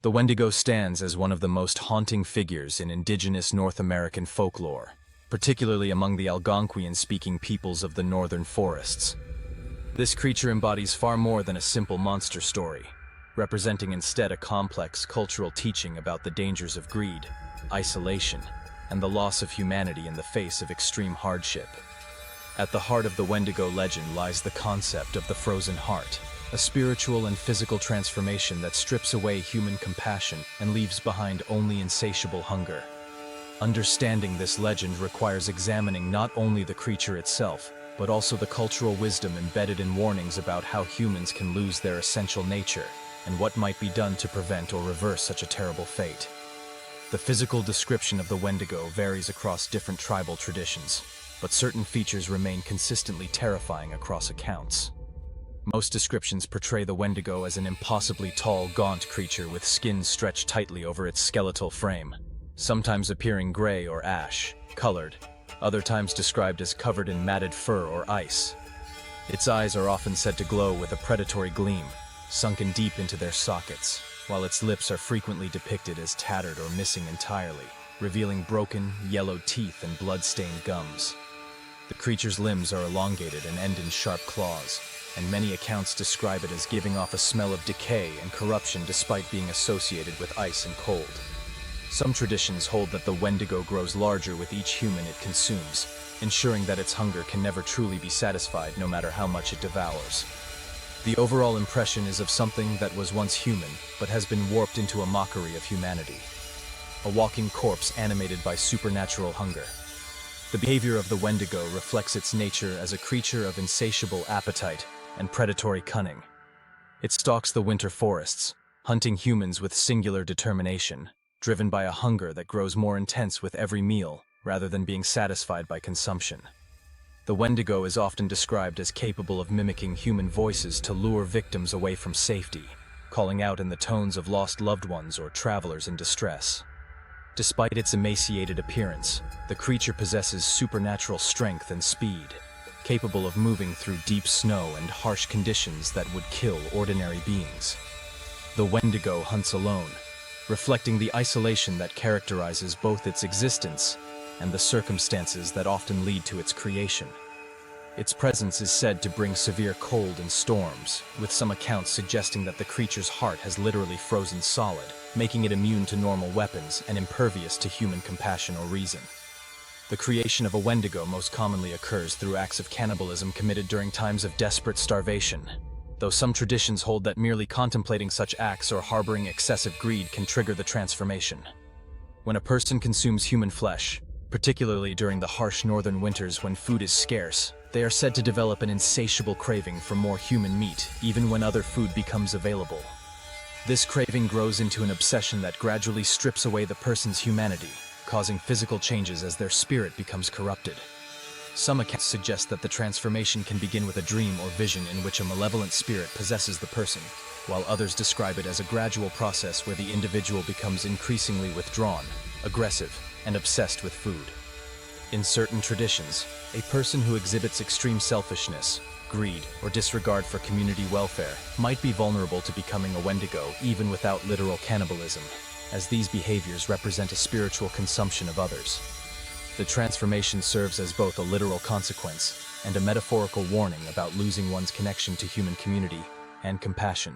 The Wendigo stands as one of the most haunting figures in indigenous North American folklore, particularly among the Algonquian-speaking peoples of the northern forests. This creature embodies far more than a simple monster story, representing instead a complex cultural teaching about the dangers of greed, isolation, and the loss of humanity in the face of extreme hardship. At the heart of the Wendigo legend lies the concept of the frozen heart, a spiritual and physical transformation that strips away human compassion and leaves behind only insatiable hunger. Understanding this legend requires examining not only the creature itself, but also the cultural wisdom embedded in warnings about how humans can lose their essential nature and what might be done to prevent or reverse such a terrible fate. The physical description of the Wendigo varies across different tribal traditions, but certain features remain consistently terrifying across accounts. Most descriptions portray the Wendigo as an impossibly tall, gaunt creature with skin stretched tightly over its skeletal frame, sometimes appearing gray or ash-colored, other times described as covered in matted fur or ice. Its eyes are often said to glow with a predatory gleam, sunken deep into their sockets, while its lips are frequently depicted as tattered or missing entirely, revealing broken, yellowed teeth and blood-stained gums. The creature's limbs are elongated and end in sharp claws, and many accounts describe it as giving off a smell of decay and corruption despite being associated with ice and cold. Some traditions hold that the Wendigo grows larger with each human it consumes, ensuring that its hunger can never truly be satisfied no matter how much it devours. The overall impression is of something that was once human, but has been warped into a mockery of humanity. A walking corpse animated by supernatural hunger. The behavior of the Wendigo reflects its nature as a creature of insatiable appetite and predatory cunning. It stalks the winter forests, hunting humans with singular determination, driven by a hunger that grows more intense with every meal rather than being satisfied by consumption. The Wendigo is often described as capable of mimicking human voices to lure victims away from safety, calling out in the tones of lost loved ones or travelers in distress. Despite its emaciated appearance, the creature possesses supernatural strength and speed, capable of moving through deep snow and harsh conditions that would kill ordinary beings. The Wendigo hunts alone, reflecting the isolation that characterizes both its existence and the circumstances that often lead to its creation. Its presence is said to bring severe cold and storms, with some accounts suggesting that the creature's heart has literally frozen solid, making it immune to normal weapons and impervious to human compassion or reason. The creation of a Wendigo most commonly occurs through acts of cannibalism committed during times of desperate starvation, though some traditions hold that merely contemplating such acts or harboring excessive greed can trigger the transformation. When a person consumes human flesh, particularly during the harsh northern winters when food is scarce, they are said to develop an insatiable craving for more human meat, even when other food becomes available. This craving grows into an obsession that gradually strips away the person's humanity, causing physical changes as their spirit becomes corrupted. Some accounts suggest that the transformation can begin with a dream or vision in which a malevolent spirit possesses the person, while others describe it as a gradual process where the individual becomes increasingly withdrawn, aggressive, and obsessed with food. In certain traditions, a person who exhibits extreme selfishness, greed, or disregard for community welfare might be vulnerable to becoming a Wendigo even without literal cannibalism, as these behaviors represent a spiritual consumption of others. The transformation serves as both a literal consequence and a metaphorical warning about losing one's connection to human community and compassion.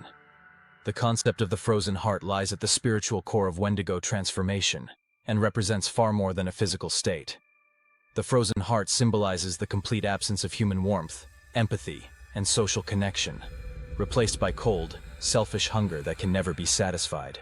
The concept of the frozen heart lies at the spiritual core of Wendigo transformation and represents far more than a physical state. The frozen heart symbolizes the complete absence of human warmth, empathy, and social connection, replaced by cold, selfish hunger that can never be satisfied.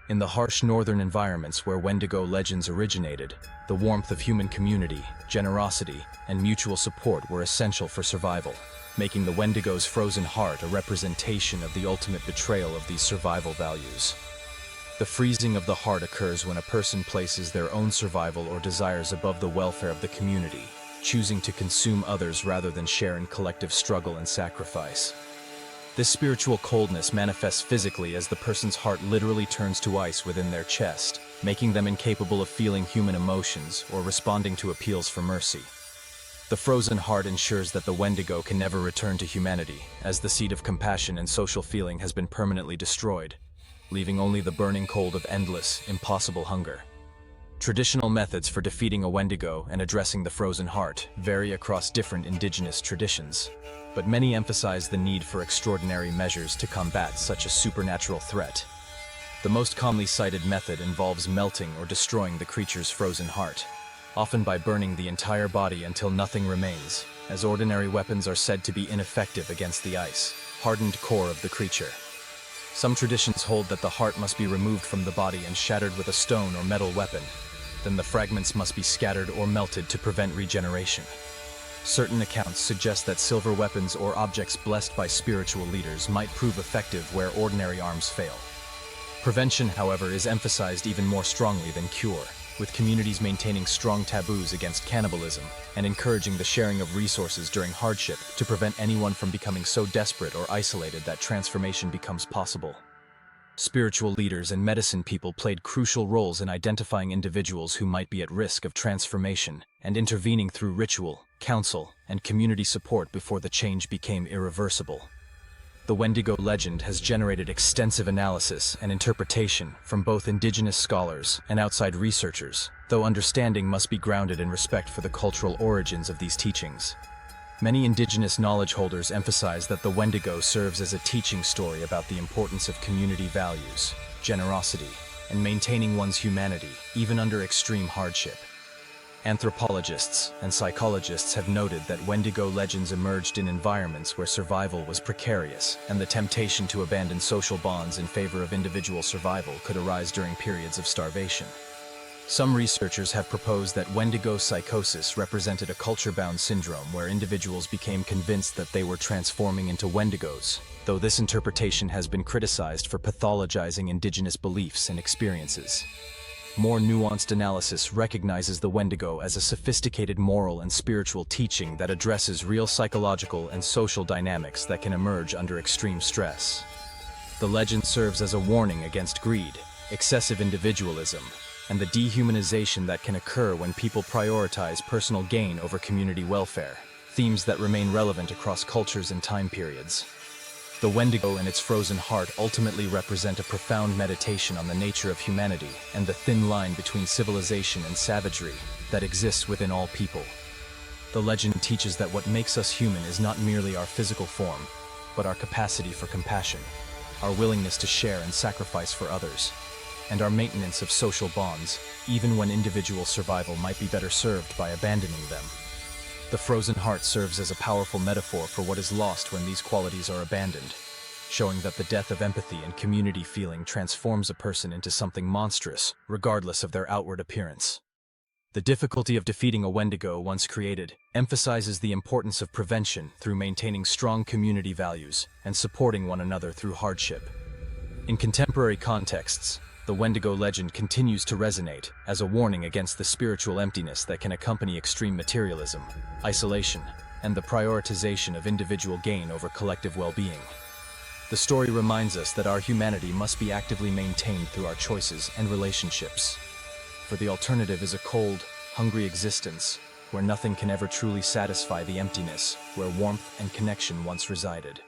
In the harsh northern environments where Wendigo legends originated, the warmth of human community, generosity, and mutual support were essential for survival, making the Wendigo's frozen heart a representation of the ultimate betrayal of these survival values. The freezing of the heart occurs when a person places their own survival or desires above the welfare of the community, choosing to consume others rather than share in collective struggle and sacrifice. This spiritual coldness manifests physically as the person's heart literally turns to ice within their chest, making them incapable of feeling human emotions or responding to appeals for mercy. The frozen heart ensures that the Wendigo can never return to humanity, as the seed of compassion and social feeling has been permanently destroyed. leaving only the burning cold of endless, impossible hunger. Traditional methods for defeating a Wendigo and addressing the frozen heart vary across different indigenous traditions, but many emphasize the need for extraordinary measures to combat such a supernatural threat. The most commonly cited method involves melting or destroying the creature's frozen heart, often by burning the entire body until nothing remains, as ordinary weapons are said to be ineffective against the ice, hardened core of the creature. Some traditions hold that the heart must be removed from the body and shattered with a stone or metal weapon. Then the fragments must be scattered or melted to prevent regeneration. Certain accounts suggest that silver weapons or objects blessed by spiritual leaders might prove effective where ordinary arms fail. Prevention, however, is emphasized even more strongly than cure, with communities maintaining strong taboos against cannibalism and encouraging the sharing of resources during hardship to prevent anyone from becoming so desperate or isolated that transformation becomes possible. Spiritual leaders and medicine people played crucial roles in identifying individuals who might be at risk of transformation and intervening through ritual, counsel, and community support before the change became irreversible. The Wendigo legend has generated extensive analysis and interpretation from both indigenous scholars and outside researchers, though understanding must be grounded in respect for the cultural origins of these teachings. Many indigenous knowledge holders emphasize that the Wendigo serves as a teaching story about the importance of community values, generosity, and maintaining one's humanity, even under extreme hardship. Anthropologists and psychologists have noted that Wendigo legends emerged in environments where survival was precarious, and the temptation to abandon social bonds in favor of individual survival could arise during periods of starvation. Some researchers have proposed that Wendigo psychosis represented a culture-bound syndrome where individuals became convinced that they were transforming into Wendigos, though this interpretation has been criticized for pathologizing indigenous beliefs and experiences. More nuanced analysis recognizes the Wendigo as a sophisticated moral and spiritual teaching that addresses real psychological and social dynamics that can emerge under extreme stress. The legend serves as a warning against greed, excessive individualism, and the dehumanization that can occur when people prioritize personal gain over community welfare, themes that remain relevant across cultures and time periods. The Wendigo and its frozen heart ultimately represent a profound meditation on the nature of humanity and the thin line between civilization and savagery that exists within all people. The legend teaches that what makes us human is not merely our physical form, but our capacity for compassion, our willingness to share and sacrifice for others, and our maintenance of social bonds, even when individual survival might be better served by abandoning them. The frozen heart serves as a powerful metaphor for what is lost when these qualities are abandoned, showing that the death of empathy and community feeling transforms a person into something monstrous, regardless of their outward appearance. The difficulty of defeating a Wendigo once created emphasizes the importance of prevention through maintaining strong community values and supporting one another through hardship. In contemporary contexts, the Wendigo legend continues to resonate as a warning against the spiritual emptiness that can accompany extreme materialism, isolation, and the prioritization of individual gain over collective well-being. The story reminds us that our humanity must be actively maintained through our choices and relationships. For the alternative is a cold, hungry existence where nothing can ever truly satisfy the emptiness where warmth and connection once resided.